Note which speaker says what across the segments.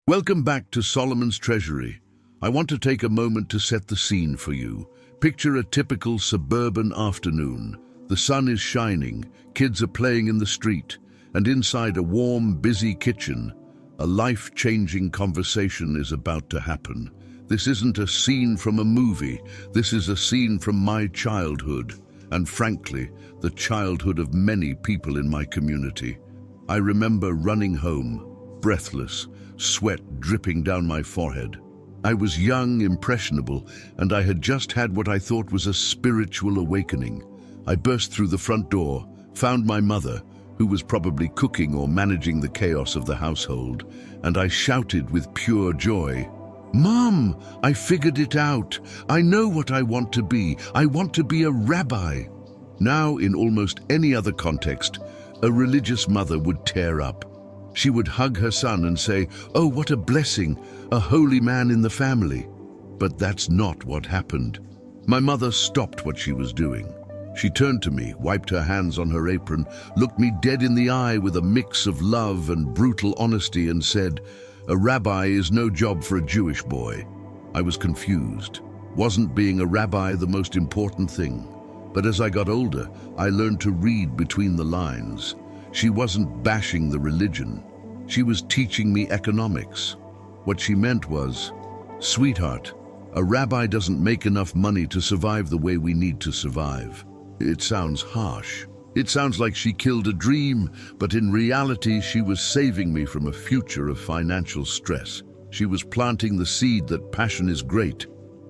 Speaker 1: Welcome back to Solomon's Treasury. I want to take a moment to set the scene for you. Picture a typical suburban afternoon. The sun is shining, kids are playing in the street, and inside a warm, busy kitchen, a life-changing conversation is about to happen. This isn't a scene from a movie. This is a scene from my childhood, and frankly, the childhood of many people in my community. I remember running home, breathless, sweat dripping down my forehead. I was young, impressionable, and I had just had what I thought was a spiritual awakening. I burst through the front door, found my mother, who was probably cooking or managing the chaos of the household, and I shouted with pure joy, "Mom, I figured it out. I know what I want to be. I want to be a rabbi." Now, in almost any other context, a religious mother would tear up. She would hug her son and say, "Oh, what a blessing, a holy man in the family." But that's not what happened. My mother stopped what she was doing. She turned to me, wiped her hands on her apron, looked me dead in the eye with a mix of love and brutal honesty and said, "A rabbi is no job for a Jewish boy." I was confused. Wasn't being a rabbi the most important thing? But as I got older, I learned to read between the lines. She wasn't bashing the religion. She was teaching me economics. What she meant was, "Sweetheart, a rabbi doesn't make enough money to survive the way we need to survive." It sounds harsh. It sounds like she killed a dream, but in reality, she was saving me from a future of financial stress. She was planting the seed that passion is great,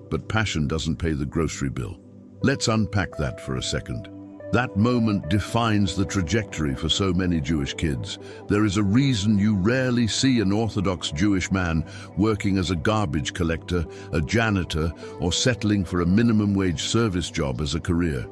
Speaker 1: but passion doesn't pay the grocery bill. Let's unpack that for a second. That moment defines the trajectory for so many Jewish kids. There is a reason you rarely see an Orthodox Jewish man working as a garbage collector, a janitor, or settling for a minimum wage service job as a career.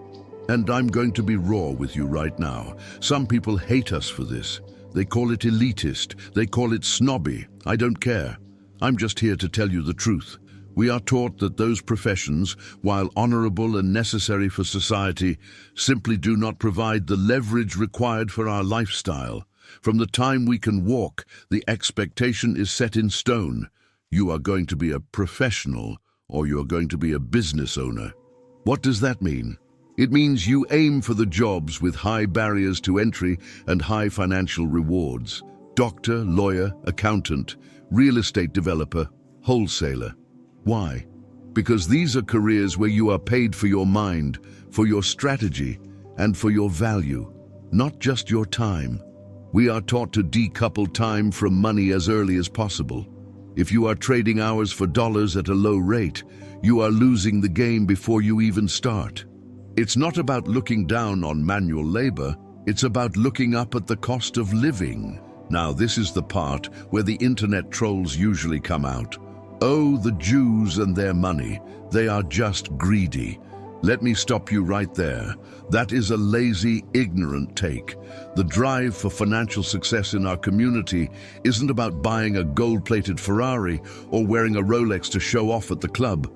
Speaker 1: And I'm going to be raw with you right now. Some people hate us for this. They call it elitist. They call it snobby. I don't care. I'm just here to tell you the truth. We are taught that those professions, while honorable and necessary for society, simply do not provide the leverage required for our lifestyle. From the time we can walk, the expectation is set in stone. You are going to be a professional, or you're going to be a business owner. What does that mean? It means you aim for the jobs with high barriers to entry and high financial rewards. Doctor, lawyer, accountant, real estate developer, wholesaler. Why? Because these are careers where you are paid for your mind, for your strategy, and for your value, not just your time. We are taught to decouple time from money as early as possible. If you are trading hours for dollars at a low rate, you are losing the game before you even start. It's not about looking down on manual labor, it's about looking up at the cost of living. Now, this is the part where the internet trolls usually come out. Oh, the Jews and their money. They are just greedy. Let me stop you right there. That is a lazy, ignorant take. The drive for financial success in our community isn't about buying a gold-plated Ferrari or wearing a Rolex to show off at the club.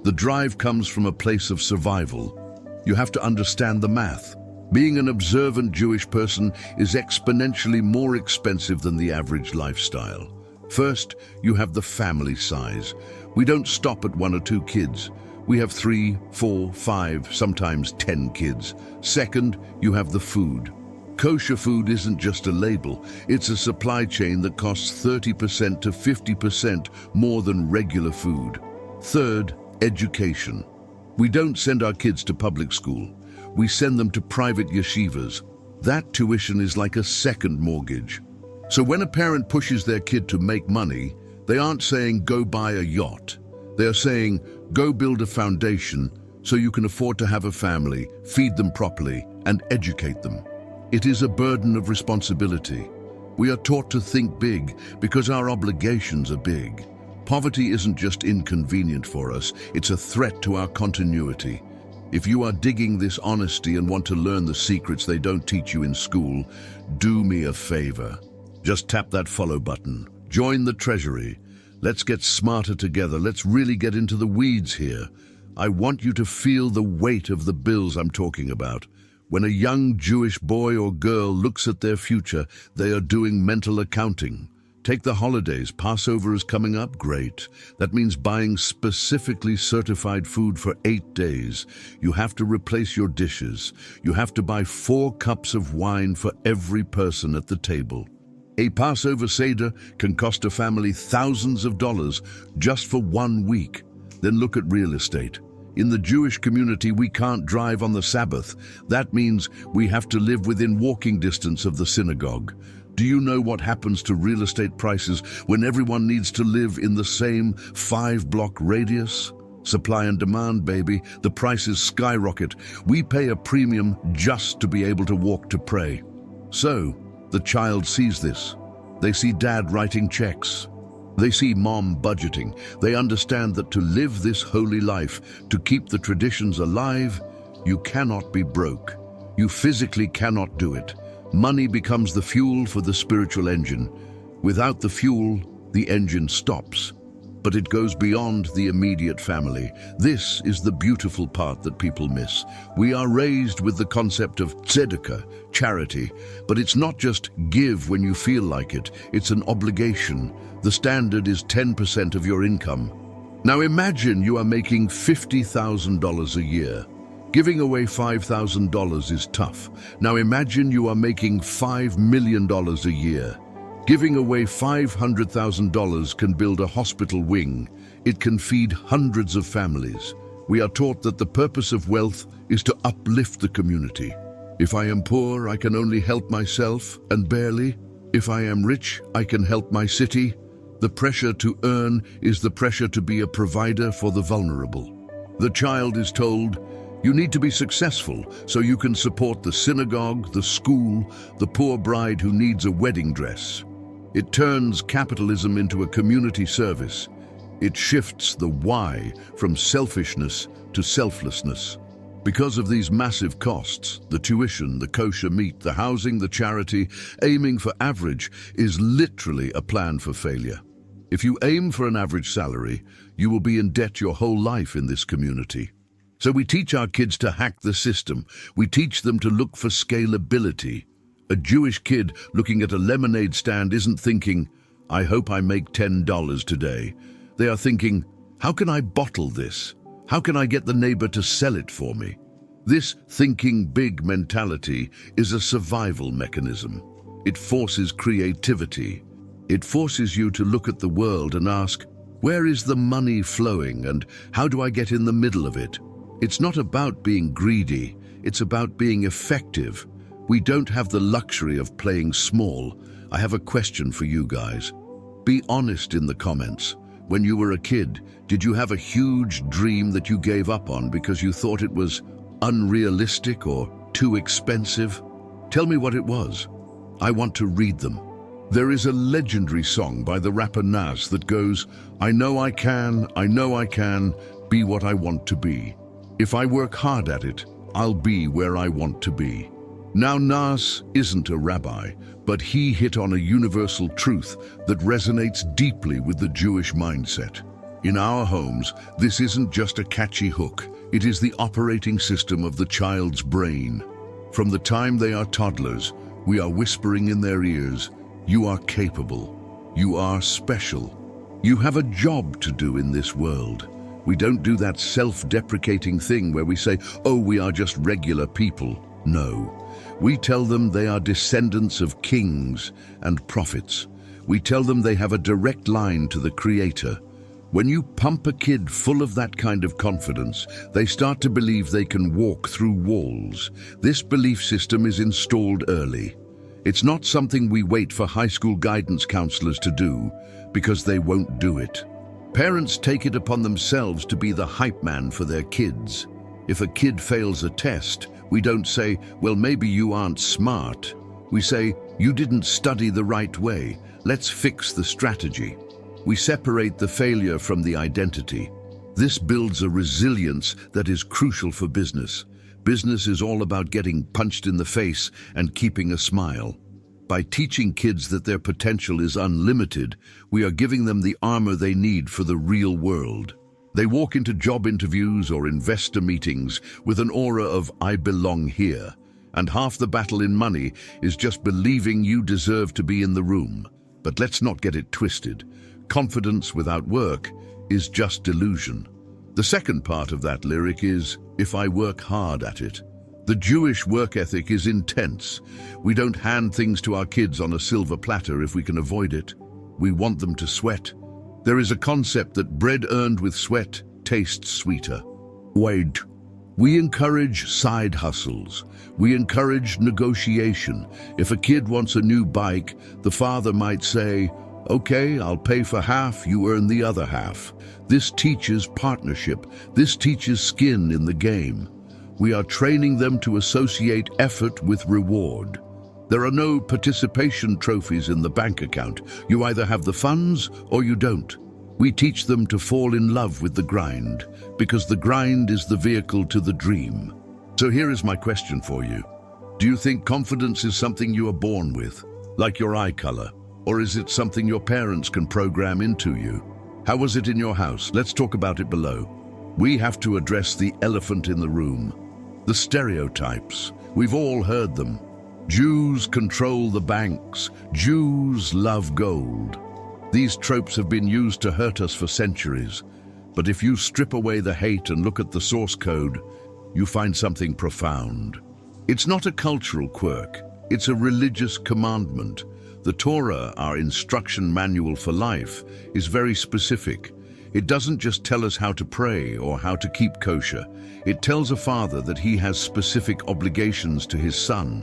Speaker 1: The drive comes from a place of survival. You have to understand the math. Being an observant Jewish person is exponentially more expensive than the average lifestyle. First, you have the family size. We don't stop at 1 or 2 kids. We have 3, 4, 5, sometimes 10 kids. Second, you have the food. Kosher food isn't just a label. It's a supply chain that costs 30% to 50% more than regular food. Third, education. We don't send our kids to public school. We send them to private yeshivas. That tuition is like a second mortgage. So when a parent pushes their kid to make money, they aren't saying, "Go buy a yacht." They are saying, "Go build a foundation so you can afford to have a family, feed them properly, and educate them." It is a burden of responsibility. We are taught to think big because our obligations are big. Poverty isn't just inconvenient for us, it's a threat to our continuity. If you are digging this honesty and want to learn the secrets they don't teach you in school, do me a favor. Just tap that follow button. Join the Treasury. Let's get smarter together. Let's really get into the weeds here. I want you to feel the weight of the bills I'm talking about. When a young Jewish boy or girl looks at their future, they are doing mental accounting. Take the holidays. Passover is coming up. Great. That means buying specifically certified food for 8 days. You have to replace your dishes. You have to buy 4 cups of wine for every person at the table. A Passover Seder can cost a family thousands of dollars just for 1 week. Then look at real estate. In the Jewish community, we can't drive on the Sabbath. That means we have to live within walking distance of the synagogue. Do you know what happens to real estate prices when everyone needs to live in the same 5-block radius? Supply and demand, baby. The prices skyrocket. We pay a premium just to be able to walk to pray. So, the child sees this. They see dad writing checks. They see mom budgeting. They understand that to live this holy life, to keep the traditions alive, you cannot be broke. You physically cannot do it. Money becomes the fuel for the spiritual engine. Without the fuel, the engine stops. But it goes beyond the immediate family. This is the beautiful part that people miss. We are raised with the concept of tzedakah, charity, but it's not just give when you feel like it. It's an obligation. The standard is 10% of your income. Now imagine you are making $50,000 a year. Giving away $5,000 is tough. Now imagine you are making $5 million a year. Giving away $500,000 can build a hospital wing. It can feed hundreds of families. We are taught that the purpose of wealth is to uplift the community. If I am poor, I can only help myself, and barely. If I am rich, I can help my city. The pressure to earn is the pressure to be a provider for the vulnerable. The child is told, you need to be successful so you can support the synagogue, the school, the poor bride who needs a wedding dress. It turns capitalism into a community service. It shifts the why from selfishness to selflessness. Because of these massive costs, the tuition, the kosher meat, the housing, the charity, aiming for average is literally a plan for failure. If you aim for an average salary, you will be in debt your whole life in this community. So we teach our kids to hack the system. We teach them to look for scalability. A Jewish kid looking at a lemonade stand isn't thinking, I hope I make $10 today. They are thinking, how can I bottle this? How can I get the neighbor to sell it for me? This thinking big mentality is a survival mechanism. It forces creativity. It forces you to look at the world and ask, where is the money flowing and how do I get in the middle of it? It's not about being greedy, it's about being effective. We don't have the luxury of playing small. I have a question for you guys. Be honest in the comments. When you were a kid, did you have a huge dream that you gave up on because you thought it was unrealistic or too expensive? Tell me what it was. I want to read them. There is a legendary song by the rapper Nas that goes, I know I can be what I want to be. If I work hard at it, I'll be where I want to be. Now Nas isn't a rabbi, but he hit on a universal truth that resonates deeply with the Jewish mindset. In our homes, this isn't just a catchy hook, it is the operating system of the child's brain. From the time they are toddlers, we are whispering in their ears, you are capable, you are special, you have a job to do in this world. We don't do that self-deprecating thing where we say, oh, we are just regular people. No. We tell them they are descendants of kings and prophets. We tell them they have a direct line to the Creator. When you pump a kid full of that kind of confidence, they start to believe they can walk through walls. This belief system is installed early. It's not something we wait for high school guidance counselors to do, because they won't do it. Parents take it upon themselves to be the hype man for their kids. If a kid fails a test, we don't say, well, maybe you aren't smart. We say, you didn't study the right way. Let's fix the strategy. We separate the failure from the identity. This builds a resilience that is crucial for business. Business is all about getting punched in the face and keeping a smile. By teaching kids that their potential is unlimited, we are giving them the armor they need for the real world. They walk into job interviews or investor meetings with an aura of, I belong here. And half the battle in money is just believing you deserve to be in the room. But let's not get it twisted. Confidence without work is just delusion. The second part of that lyric is, if I work hard at it. The Jewish work ethic is intense. We don't hand things to our kids on a silver platter if we can avoid it. We want them to sweat. There is a concept that bread earned with sweat tastes sweeter. Wait. We encourage side hustles. We encourage negotiation. If a kid wants a new bike, the father might say, okay, I'll pay for half, you earn the other half. This teaches partnership. This teaches skin in the game. We are training them to associate effort with reward. There are no participation trophies in the bank account. You either have the funds or you don't. We teach them to fall in love with the grind, because the grind is the vehicle to the dream. So here is my question for you. Do you think confidence is something you are born with, like your eye color? Or is it something your parents can program into you? How was it in your house? Let's talk about it below. We have to address the elephant in the room. The stereotypes. We've all heard them. Jews control the banks. Jews love gold. These tropes have been used to hurt us for centuries. But if you strip away the hate and look at the source code, you find something profound. It's not a cultural quirk. It's a religious commandment. The Torah, our instruction manual for life, is very specific. It doesn't just tell us how to pray or how to keep kosher. It tells a father that he has specific obligations to his son.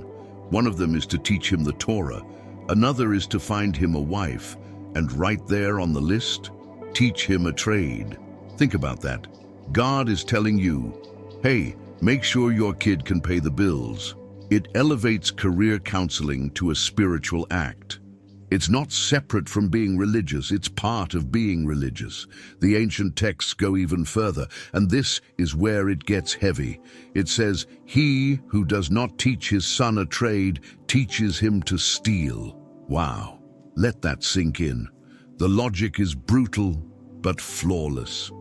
Speaker 1: One of them is to teach him the Torah. Another is to find him a wife. And right there on the list, teach him a trade. Think about that. God is telling you, hey, make sure your kid can pay the bills. It elevates career counseling to a spiritual act. It's not separate from being religious, it's part of being religious. The ancient texts go even further, and this is where it gets heavy. It says, he who does not teach his son a trade teaches him to steal. Wow, let that sink in. The logic is brutal, but flawless.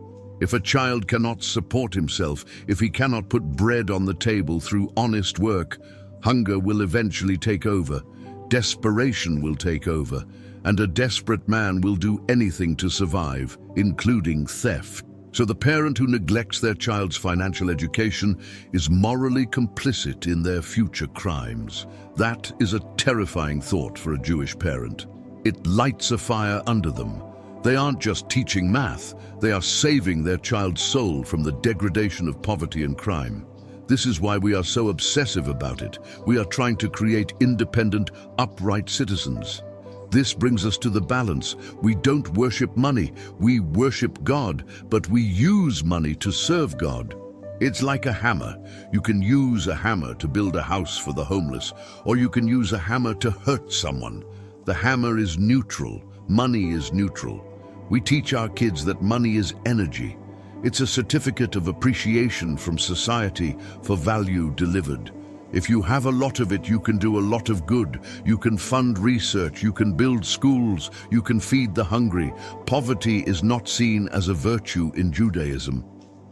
Speaker 1: If a child cannot support himself, if he cannot put bread on the table through honest work, hunger will eventually take over, desperation will take over, and a desperate man will do anything to survive, including theft. So the parent who neglects their child's financial education is morally complicit in their future crimes. That is a terrifying thought for a Jewish parent. It lights a fire under them. They aren't just teaching math, they are saving their child's soul from the degradation of poverty and crime. This is why we are so obsessive about it. We are trying to create independent, upright citizens. This brings us to the balance. We don't worship money, we worship God, but we use money to serve God. It's like a hammer. You can use a hammer to build a house for the homeless, or you can use a hammer to hurt someone. The hammer is neutral. Money is neutral. We teach our kids that money is energy. It's a certificate of appreciation from society for value delivered. If you have a lot of it, you can do a lot of good. You can fund research, you can build schools, you can feed the hungry. Poverty is not seen as a virtue in Judaism.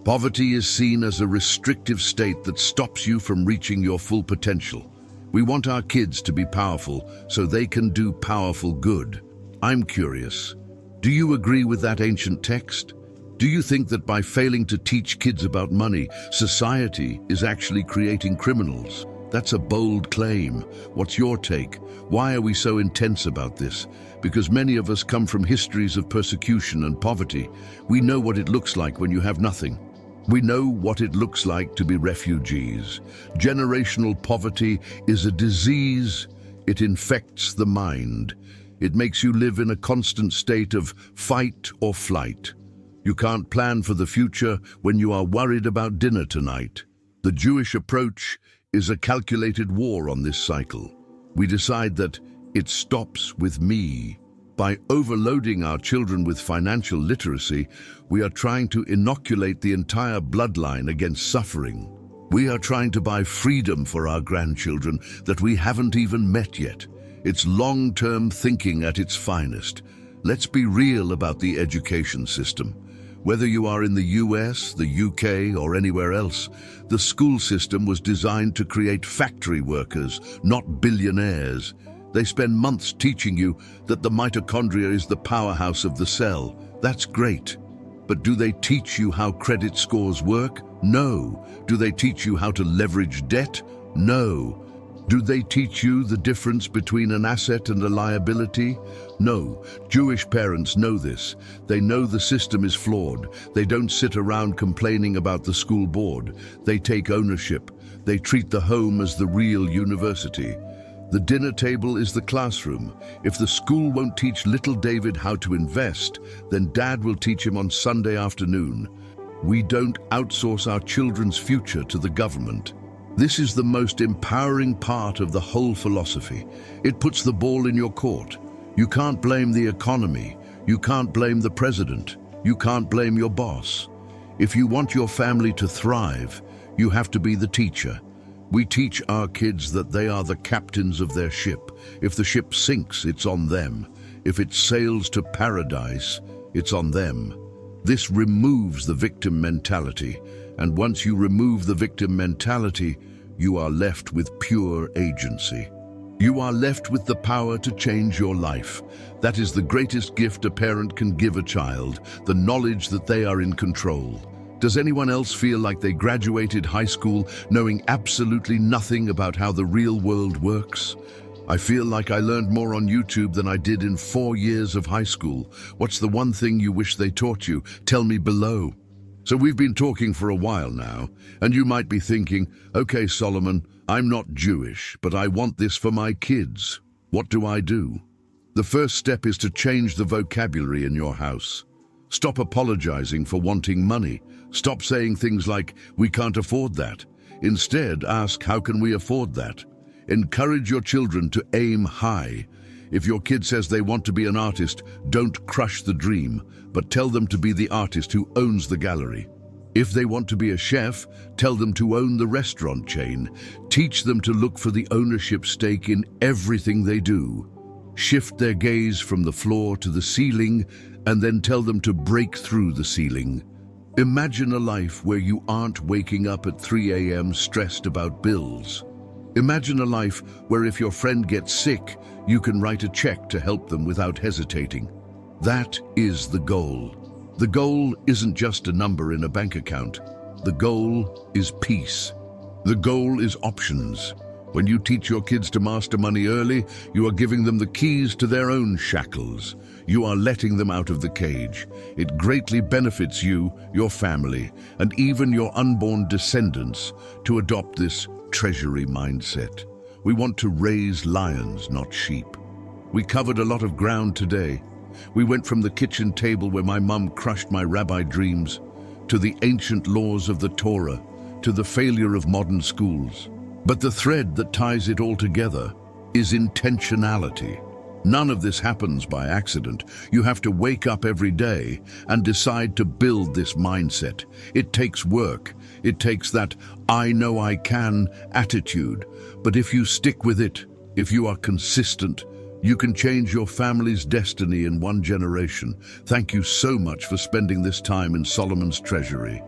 Speaker 1: Poverty is seen as a restrictive state that stops you from reaching your full potential. We want our kids to be powerful so they can do powerful good. I'm curious, do you agree with that ancient text? Do you think that by failing to teach kids about money, society is actually creating criminals? That's a bold claim. What's your take? Why are we so intense about this? Because many of us come from histories of persecution and poverty. We know what it looks like when you have nothing. We know what it looks like to be refugees. Generational poverty is a disease. It infects the mind. It makes you live in a constant state of fight or flight. You can't plan for the future when you are worried about dinner tonight. The Jewish approach is a calculated war on this cycle. We decide that it stops with me. By overloading our children with financial literacy, we are trying to inoculate the entire bloodline against suffering. We are trying to buy freedom for our grandchildren that we haven't even met yet. It's long-term thinking at its finest. Let's be real about the education system. Whether you are in the US, the UK, or anywhere else, the school system was designed to create factory workers, not billionaires. They spend months teaching you that the mitochondria is the powerhouse of the cell. That's great. But do they teach you how credit scores work? No. Do they teach you how to leverage debt? No. Do they teach you the difference between an asset and a liability? No. Jewish parents know this. They know the system is flawed. They don't sit around complaining about the school board. They take ownership. They treat the home as the real university. The dinner table is the classroom. If the school won't teach little David how to invest, then Dad will teach him on Sunday afternoon. We don't outsource our children's future to the government. This is the most empowering part of the whole philosophy. It puts the ball in your court. You can't blame the economy. You can't blame the president. You can't blame your boss. If you want your family to thrive, you have to be the teacher. We teach our kids that they are the captains of their ship. If the ship sinks, it's on them. If it sails to paradise, it's on them. This removes the victim mentality, and once you remove the victim mentality, you are left with pure agency. You are left with the power to change your life. That is the greatest gift a parent can give a child, the knowledge that they are in control. Does anyone else feel like they graduated high school knowing absolutely nothing about how the real world works? I feel like I learned more on YouTube than I did in 4 years of high school. What's the one thing you wish they taught you? Tell me below. So we've been talking for a while now, and you might be thinking, okay, Solomon, I'm not Jewish, but I want this for my kids. What do I do? The first step is to change the vocabulary in your house. Stop apologizing for wanting money. Stop saying things like, we can't afford that. Instead, ask, how can we afford that? Encourage your children to aim high. If your kid says they want to be an artist, don't crush the dream, but tell them to be the artist who owns the gallery. If they want to be a chef, tell them to own the restaurant chain. Teach them to look for the ownership stake in everything they do. Shift their gaze from the floor to the ceiling, and then tell them to break through the ceiling. Imagine a life where you aren't waking up at 3 a.m. stressed about bills. Imagine a life where if your friend gets sick, you can write a check to help them without hesitating. That is the goal. The goal isn't just a number in a bank account. The goal is peace. The goal is options. When you teach your kids to master money early, you are giving them the keys to their own shackles. You are letting them out of the cage. It greatly benefits you, your family, and even your unborn descendants to adopt this Treasury mindset. We want to raise lions, not sheep. We covered a lot of ground today. We went from the kitchen table where my mum crushed my rabbi dreams, to the ancient laws of the Torah, to the failure of modern schools. But the thread that ties it all together is intentionality. None of this happens by accident. You have to wake up every day and decide to build this mindset. It takes work. It takes that I know I can attitude. But if you stick with it, if you are consistent, you can change your family's destiny in 1 generation. Thank you so much for spending this time in Solomon's Treasury.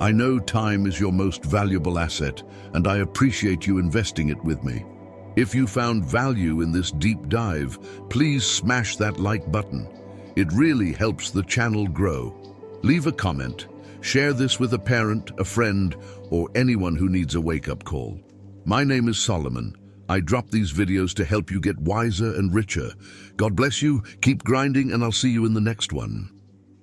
Speaker 1: I know time is your most valuable asset, and I appreciate you investing it with me. If you found value in this deep dive, please smash that like button. It really helps the channel grow. Leave a comment, share this with a parent, a friend, or anyone who needs a wake-up call. My name is Solomon. I drop these videos to help you get wiser and richer. God bless you, keep grinding, and I'll see you in the next one.